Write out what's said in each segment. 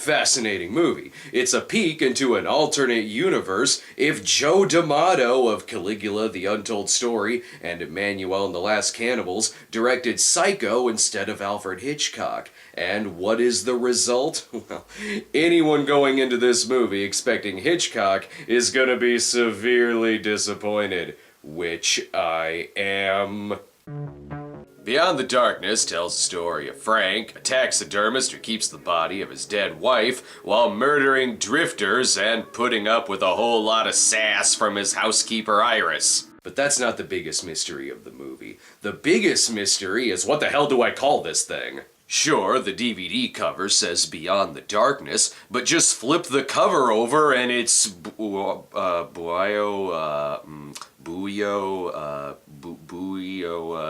fascinating movie. It's a peek into an alternate universe if Joe D'Amato of Caligula the Untold Story and Emmanuel and the Last Cannibals directed Psycho instead of Alfred Hitchcock. And what is the result? Well, anyone going into this movie expecting Hitchcock is gonna be severely disappointed. Which I am. Beyond the Darkness tells the story of Frank, a taxidermist who keeps the body of his dead wife while murdering drifters and putting up with a whole lot of sass from his housekeeper Iris. But that's not the biggest mystery of the movie. The biggest mystery is what the hell do I call this thing? Sure, the DVD cover says Beyond the Darkness, but just flip the cover over and it's Buio,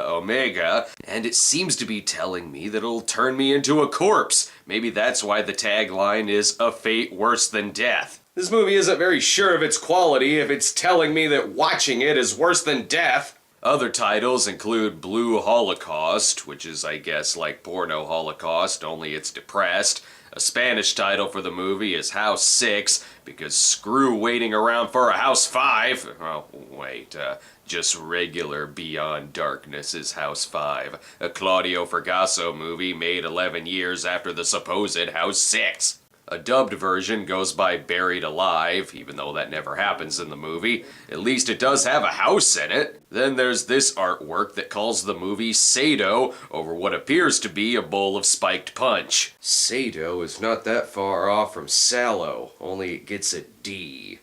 Omega, and it seems to be telling me that it'll turn me into a corpse. Maybe that's why the tagline is A Fate Worse Than Death. This movie isn't very sure of its quality if it's telling me that watching it is worse than death. Other titles include Blue Holocaust, which is, I guess, like Porno Holocaust, only it's depressed. A Spanish title for the movie is House 6, because screw waiting around for a House 5. Oh, wait, just regular Beyond Darkness is House 5, a Claudio Fragasso movie made 11 years after the supposed House 6. A dubbed version goes by Buried Alive, even though that never happens in the movie. At least it does have a house in it. Then there's this artwork that calls the movie Sado over what appears to be a bowl of spiked punch. Sado is not that far off from Sallow, only it gets a D.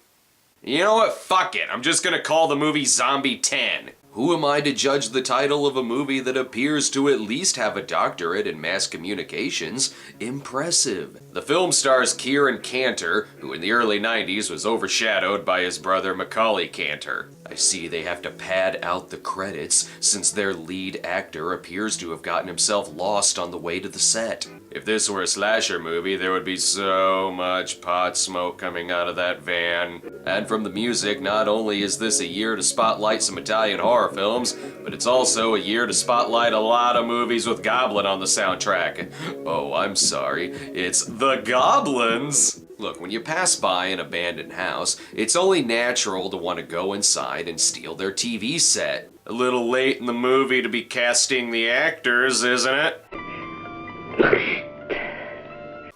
You know what? Fuck it. I'm just gonna call the movie Zombie 10. Who am I to judge the title of a movie that appears to at least have a doctorate in mass communications? Impressive. The film stars Kieran Cantor, who in the early 90s was overshadowed by his brother Macaulay Cantor. I see they have to pad out the credits since their lead actor appears to have gotten himself lost on the way to the set. If this were a slasher movie, there would be so much pot smoke coming out of that van. And from the music, not only is this a year to spotlight some Italian horror films, but it's also a year to spotlight a lot of movies with Goblin on the soundtrack. Oh, I'm sorry, it's The Goblins! Look, when you pass by an abandoned house, it's only natural to want to go inside and steal their TV set. A little late in the movie to be casting the actors, isn't it?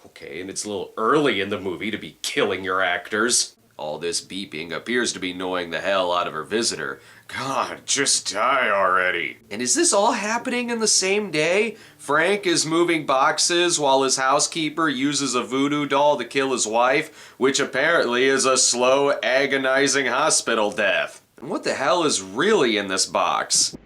Okay, and it's a little early in the movie to be killing your actors. All this beeping appears to be annoying the hell out of her visitor. God, just die already. And is this all happening in the same day? Frank is moving boxes while his housekeeper uses a voodoo doll to kill his wife, which apparently is a slow, agonizing hospital death. And what the hell is really in this box?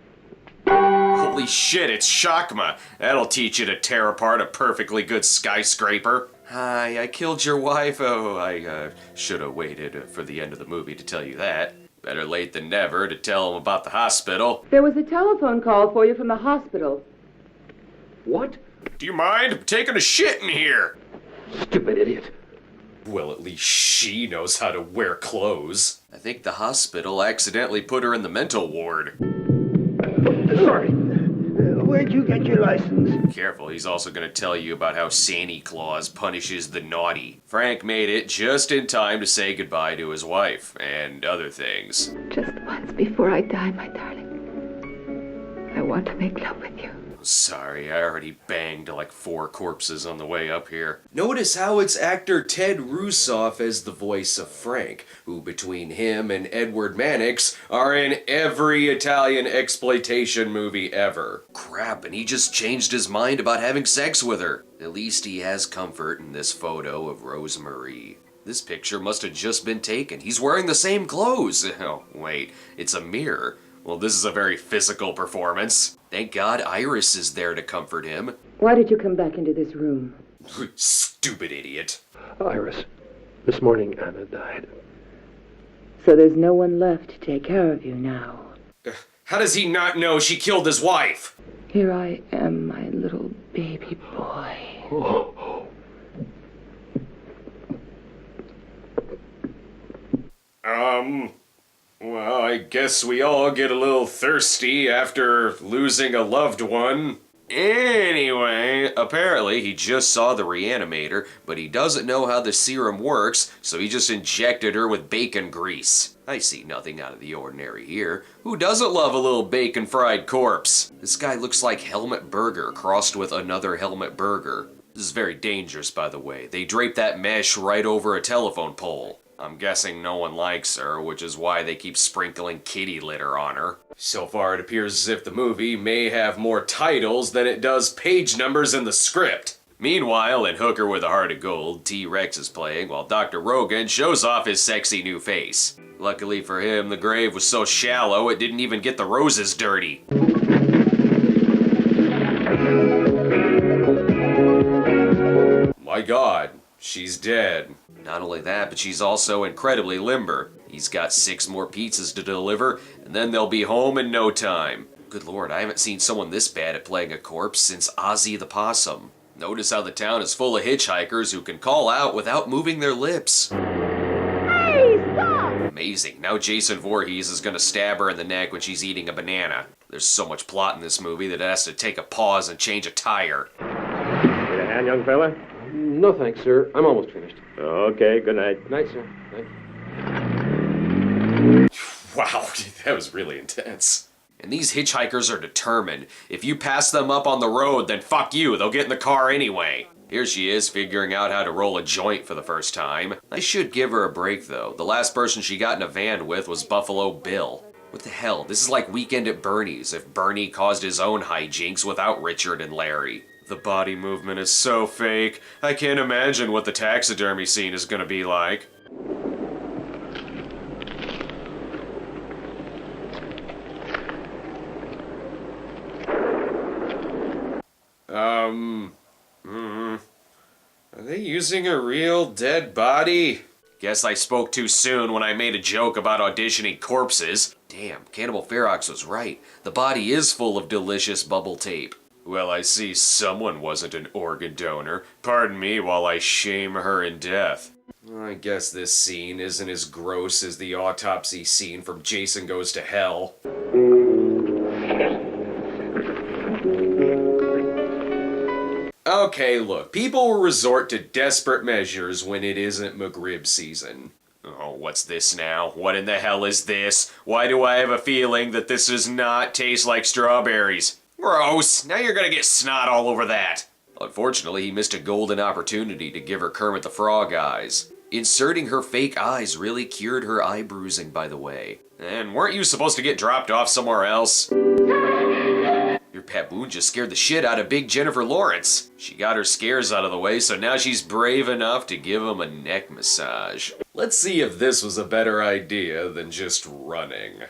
Holy shit, it's Shakma. That'll teach you to tear apart a perfectly good skyscraper. Hi, I killed your wife. Oh, I should have waited for the end of the movie to tell you that. Better late than never to tell him about the hospital. There was a telephone call for you from the hospital. What? Do you mind? I'm taking a shit in here. Stupid idiot. Well, at least she knows how to wear clothes. I think the hospital accidentally put her in the mental ward. Sorry. Where'd you get your license? Careful, he's also going to tell you about how Santa Claus punishes the naughty. Frank made it just in time to say goodbye to his wife, and other things. Just once before I die, my darling. I want to make love with you. Sorry, I already banged like 4 corpses on the way up here. Notice how it's actor Ted Russoff as the voice of Frank, who between him and Edward Mannix are in every Italian exploitation movie ever. Crap, and he just changed his mind about having sex with her. At least he has comfort in this photo of Rosemarie. This picture must have just been taken. He's wearing the same clothes. Oh, wait, it's a mirror. Well, this is a very physical performance. Thank God Iris is there to comfort him. Why did you come back into this room? Stupid idiot. Iris, this morning Anna died. So there's no one left to take care of you now. How does he not know she killed his wife? Here I am, my little baby boy. Oh. Well, I guess we all get a little thirsty after losing a loved one. Anyway, apparently he just saw the reanimator, but he doesn't know how the serum works, so he just injected her with bacon grease. I see nothing out of the ordinary here. Who doesn't love a little bacon fried corpse? This guy looks like Helmet Burger crossed with another Helmet Burger. This is very dangerous, by the way. They drape that mesh right over a telephone pole. I'm guessing no one likes her, which is why they keep sprinkling kitty litter on her. So far, it appears as if the movie may have more titles than it does page numbers in the script. Meanwhile, in Hooker with a Heart of Gold, T-Rex is playing while Dr. Rogan shows off his sexy new face. Luckily for him, the grave was so shallow it didn't even get the roses dirty. My God, she's dead. Not only that, but she's also incredibly limber. He's got 6 more pizzas to deliver, and then they'll be home in no time. Good Lord, I haven't seen someone this bad at playing a corpse since Ozzy the Possum. Notice how the town is full of hitchhikers who can call out without moving their lips. Hey, stop! Amazing. Now Jason Voorhees is gonna stab her in the neck when she's eating a banana. There's so much plot in this movie that it has to take a pause and change a tire. Need a hand, young fella? No thanks, sir. I'm almost finished. Okay, good night. Night, sir. Night. Wow, that was really intense. And these hitchhikers are determined. If you pass them up on the road, then fuck you, they'll get in the car anyway. Here she is, figuring out how to roll a joint for the first time. I should give her a break, though. The last person she got in a van with was Buffalo Bill. What the hell? This is like Weekend at Bernie's, if Bernie caused his own hijinks without Richard and Larry. The body movement is so fake. I can't imagine what the taxidermy scene is gonna be like. Are they using a real dead body? Guess I spoke too soon when I made a joke about auditioning corpses. Damn, Cannibal Ferox was right. The body is full of delicious bubble tape. Well, I see someone wasn't an organ donor. Pardon me while I shame her in death. I guess this scene isn't as gross as the autopsy scene from Jason Goes to Hell. Okay, look, people will resort to desperate measures when it isn't McRib season. Oh, what's this now? What in the hell is this? Why do I have a feeling that this does not taste like strawberries? Gross! Now you're gonna get snot all over that! Unfortunately, he missed a golden opportunity to give her Kermit the Frog eyes. Inserting her fake eyes really cured her eye bruising, by the way. And weren't you supposed to get dropped off somewhere else? Your baboon just scared the shit out of Big Jennifer Lawrence. She got her scares out of the way, so now she's brave enough to give him a neck massage. Let's see if this was a better idea than just running.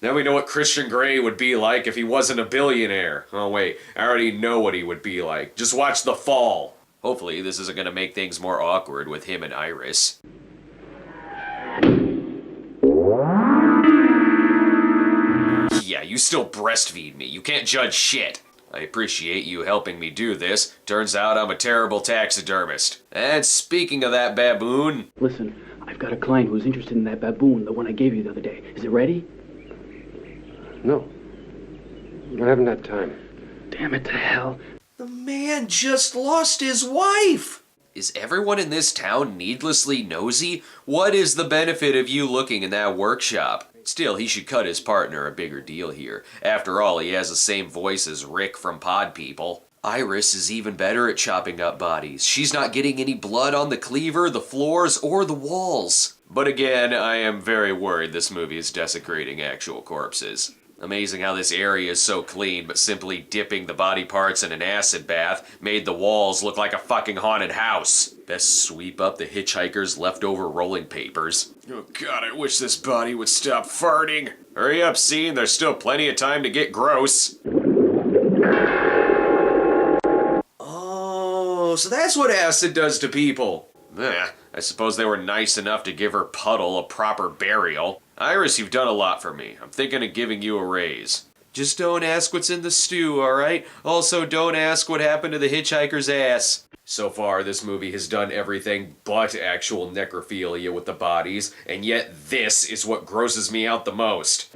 Now we know what Christian Grey would be like if he wasn't a billionaire. Oh wait, I already know what he would be like. Just watch The Fall. Hopefully this isn't gonna make things more awkward with him and Iris. Yeah, you still breastfeed me. You can't judge shit. I appreciate you helping me do this. Turns out I'm a terrible taxidermist. And speaking of that baboon... Listen, I've got a client who's interested in that baboon, the one I gave you the other day. Is it ready? No. I haven't had time. Damn it to hell. The man just lost his wife! Is everyone in this town needlessly nosy? What is the benefit of you looking in that workshop? Still, he should cut his partner a bigger deal here. After all, he has the same voice as Rick from Pod People. Iris is even better at chopping up bodies. She's not getting any blood on the cleaver, the floors, or the walls. But again, I am very worried this movie is desecrating actual corpses. Amazing how this area is so clean, but simply dipping the body parts in an acid bath made the walls look like a fucking haunted house. Best sweep up the hitchhiker's leftover rolling papers. Oh god, I wish this body would stop farting. Hurry up, scene, there's still plenty of time to get gross. Oh, so that's what acid does to people. I suppose they were nice enough to give her Puddle a proper burial. Iris, you've done a lot for me. I'm thinking of giving you a raise. Just don't ask what's in the stew, alright? Also, don't ask what happened to the hitchhiker's ass. So far, this movie has done everything but actual necrophilia with the bodies, and yet this is what grosses me out the most.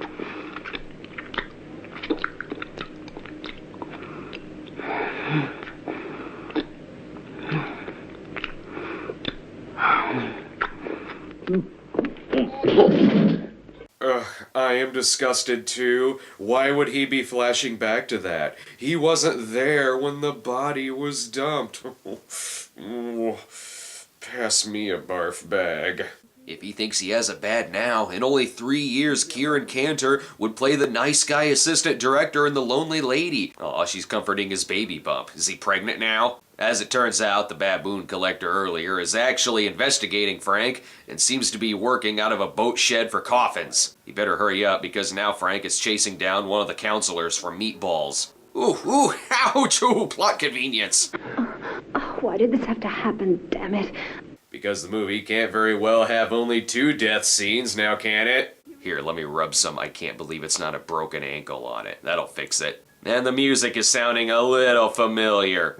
I am disgusted too. Why would he be flashing back to that? He wasn't there when the body was dumped. Pass me a barf bag. If he thinks he has it bad now, in only 3 years Kieran Cantor would play the nice guy assistant director in The Lonely Lady. Aw, she's comforting his baby bump. Is he pregnant now? As it turns out, the baboon collector earlier is actually investigating Frank and seems to be working out of a boat shed for coffins. He better hurry up because now Frank is chasing down one of the counselors for meatballs. Ooh, ouch, ooh, plot convenience. Why did this have to happen, damn it? Because the movie can't very well have only 2 death scenes, now can it? Here, let me rub some I can't believe it's not a broken ankle on it. That'll fix it. And the music is sounding a little familiar.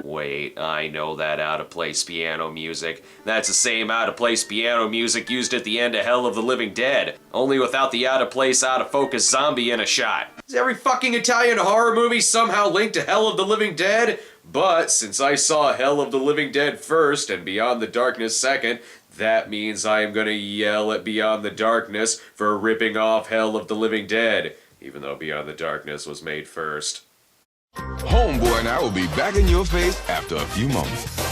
Wait, I know that out-of-place piano music. That's the same out-of-place piano music used at the end of Hell of the Living Dead, only without the out-of-place, out-of-focus zombie in a shot. Is every fucking Italian horror movie somehow linked to Hell of the Living Dead? But since I saw Hell of the Living Dead first and Beyond the Darkness second, that means I am gonna yell at Beyond the Darkness for ripping off Hell of the Living Dead, even though Beyond the Darkness was made first. Homeboy and I will be back in your face after a few moments.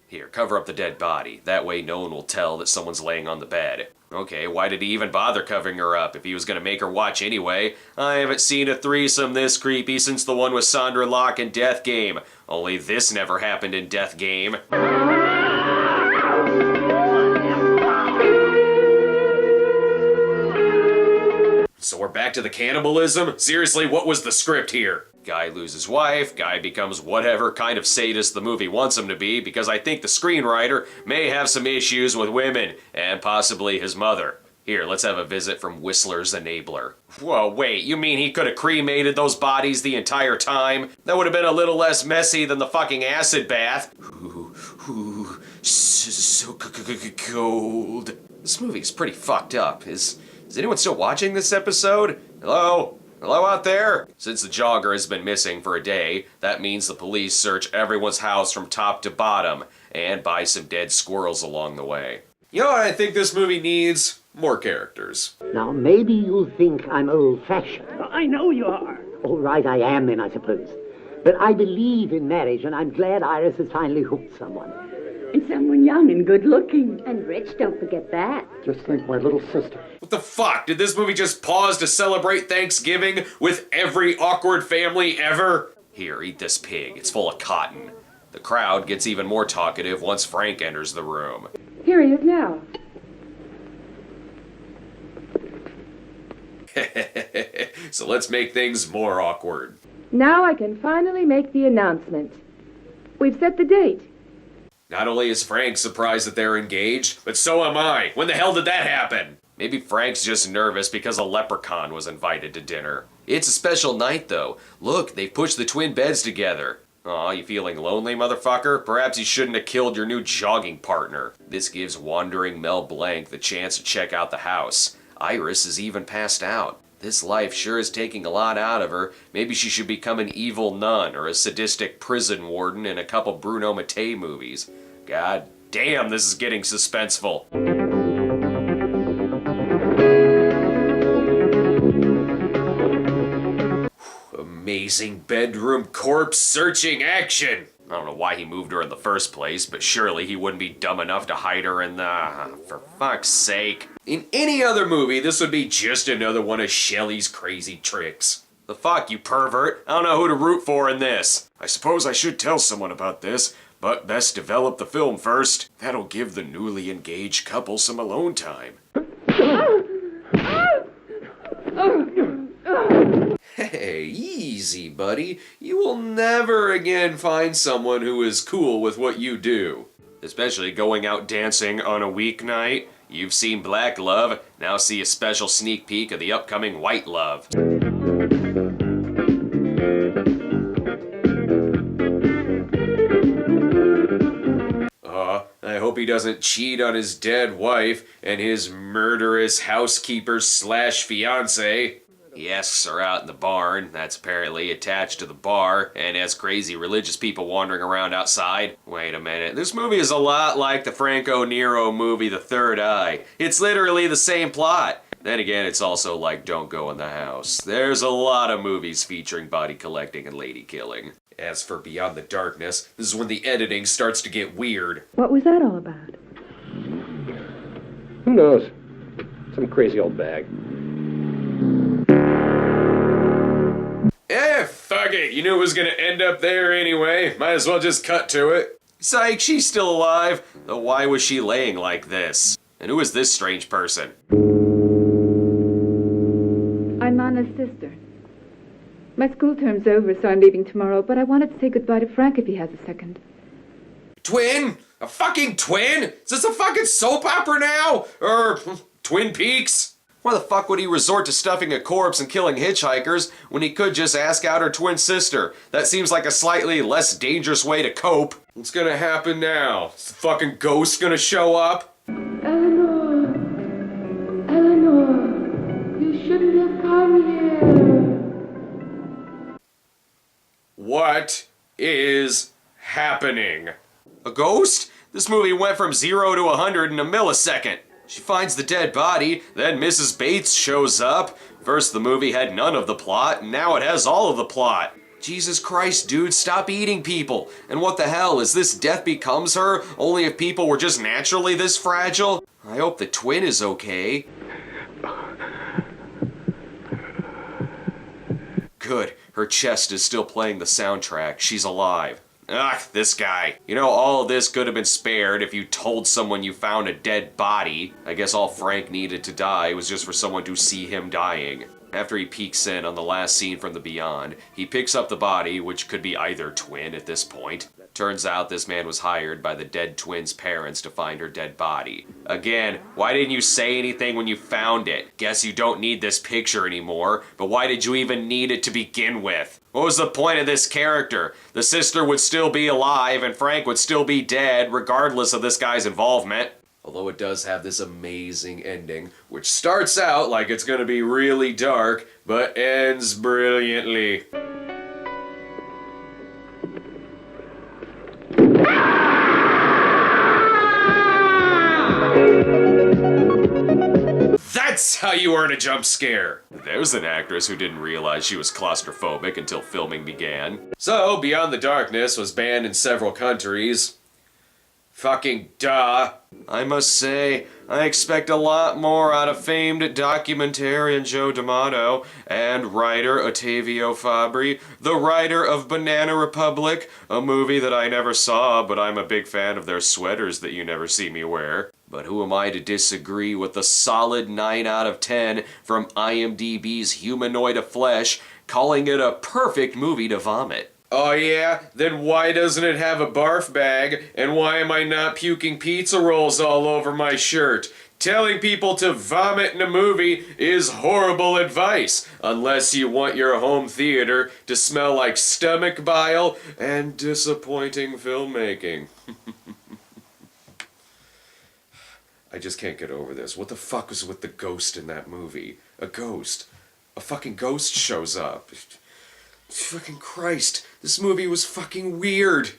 Here, cover up the dead body. That way no one will tell that someone's laying on the bed. Okay, why did he even bother covering her up if he was gonna make her watch anyway? I haven't seen a threesome this creepy since the one with Sandra Locke in Death Game. Only this never happened in Death Game. So we're back to the cannibalism? Seriously, what was the script here? Guy loses wife, guy becomes whatever kind of sadist the movie wants him to be, because I think the screenwriter may have some issues with women, and possibly his mother. Here, let's have a visit from Whistler's enabler. Whoa, wait, you mean he could have cremated those bodies the entire time? That would have been a little less messy than the fucking acid bath. Ooh, so cold. This movie's pretty fucked up. Is anyone still watching this episode? Hello? Hello out there? Since the jogger has been missing for a day, that means the police search everyone's house from top to bottom and buy some dead squirrels along the way. You know what I think this movie needs? More characters. Now, maybe you'll think I'm old-fashioned. I know you are. All right, I am then, I suppose. But I believe in marriage, and I'm glad Iris has finally hooked someone. And someone young and good-looking. And rich, don't forget that. Just think, my little sister. What the fuck? Did this movie just pause to celebrate Thanksgiving with every awkward family ever? Here, eat this pig. It's full of cotton. The crowd gets even more talkative once Frank enters the room. Here he is now. So let's make things more awkward. Now I can finally make the announcement. We've set the date. Not only is Frank surprised that they're engaged, but so am I. When the hell did that happen? Maybe Frank's just nervous because a leprechaun was invited to dinner. It's a special night, though. Look, they've pushed the twin beds together. Aw, you feeling lonely, motherfucker? Perhaps you shouldn't have killed your new jogging partner. This gives wandering Mel Blanc the chance to check out the house. Iris is even passed out. This life sure is taking a lot out of her. Maybe she should become an evil nun or a sadistic prison warden in a couple Bruno Mattei movies. God damn, this is getting suspenseful. Amazing bedroom corpse searching action! I don't know why he moved her in the first place, but surely he wouldn't be dumb enough to hide her in the... for fuck's sake. In any other movie, this would be just another one of Shelley's crazy tricks. The fuck, you pervert? I don't know who to root for in this. I suppose I should tell someone about this, but best develop the film first. That'll give the newly engaged couple some alone time. Hey, easy, buddy. You will never again find someone who is cool with what you do. Especially going out dancing on a weeknight. You've seen Black Love, now see a special sneak peek of the upcoming White Love. I hope he doesn't cheat on his dead wife and his murderous housekeeper slash fiance. He asks her out in the barn, that's apparently attached to the bar, and has crazy religious people wandering around outside. Wait a minute, this movie is a lot like the Franco Nero movie The Third Eye. It's literally the same plot. Then again, it's also like Don't Go in the House. There's a lot of movies featuring body collecting and lady killing. As for Beyond the Darkness, this is when the editing starts to get weird. What was that all about? Who knows? Some crazy old bag. Fuck it, you knew it was gonna end up there anyway. Might as well just cut to it. Psych, she's still alive. Though why was she laying like this? And who is this strange person? I'm Anna's sister. My school term's over, so I'm leaving tomorrow, but I wanted to say goodbye to Frank if he has a second. Twin? A fucking twin? Is this a fucking soap opera now? Or Twin Peaks? Why the fuck would he resort to stuffing a corpse and killing hitchhikers when he could just ask out her twin sister? That seems like a slightly less dangerous way to cope. What's gonna happen now? Is the fucking ghost gonna show up? Eleanor! Eleanor! You shouldn't have come here! What is happening? A ghost? This movie went from 0 to 100 in a millisecond. She finds the dead body, then Mrs. Bates shows up. First the movie had none of the plot, and now it has all of the plot. Jesus Christ, dude, stop eating people. And what the hell, is this death becomes her, only if people were just naturally this fragile? I hope the twin is okay. Good, her chest is still playing the soundtrack. She's alive. Ugh, this guy. You know, all of this could have been spared if you told someone you found a dead body. I guess all Frank needed to die was just for someone to see him dying. After he peeks in on the last scene from the Beyond, he picks up the body, which could be either twin at this point. Turns out this man was hired by the dead twin's parents to find her dead body. Again, why didn't you say anything when you found it? Guess you don't need this picture anymore, but why did you even need it to begin with? What was the point of this character? The sister would still be alive and Frank would still be dead regardless of this guy's involvement. Although it does have this amazing ending, which starts out like it's gonna be really dark, but ends brilliantly. That's how you earn a jump scare! There's an actress who didn't realize she was claustrophobic until filming began. So, Beyond the Darkness was banned in several countries. Fucking duh. I must say, I expect a lot more out of famed documentarian Joe D'Amato and writer Ottavio Fabri, the writer of Banana Republic, a movie that I never saw, but I'm a big fan of their sweaters that you never see me wear. But who am I to disagree with the solid 9 out of 10 from IMDb's Humanoid of Flesh, calling it a perfect movie to vomit? Oh yeah? Then why doesn't it have a barf bag? And why am I not puking pizza rolls all over my shirt? Telling people to vomit in a movie is horrible advice, unless you want your home theater to smell like stomach bile and disappointing filmmaking. I just can't get over this. What the fuck was with the ghost in that movie? A ghost. A fucking ghost shows up. Fucking Christ. This movie was fucking weird.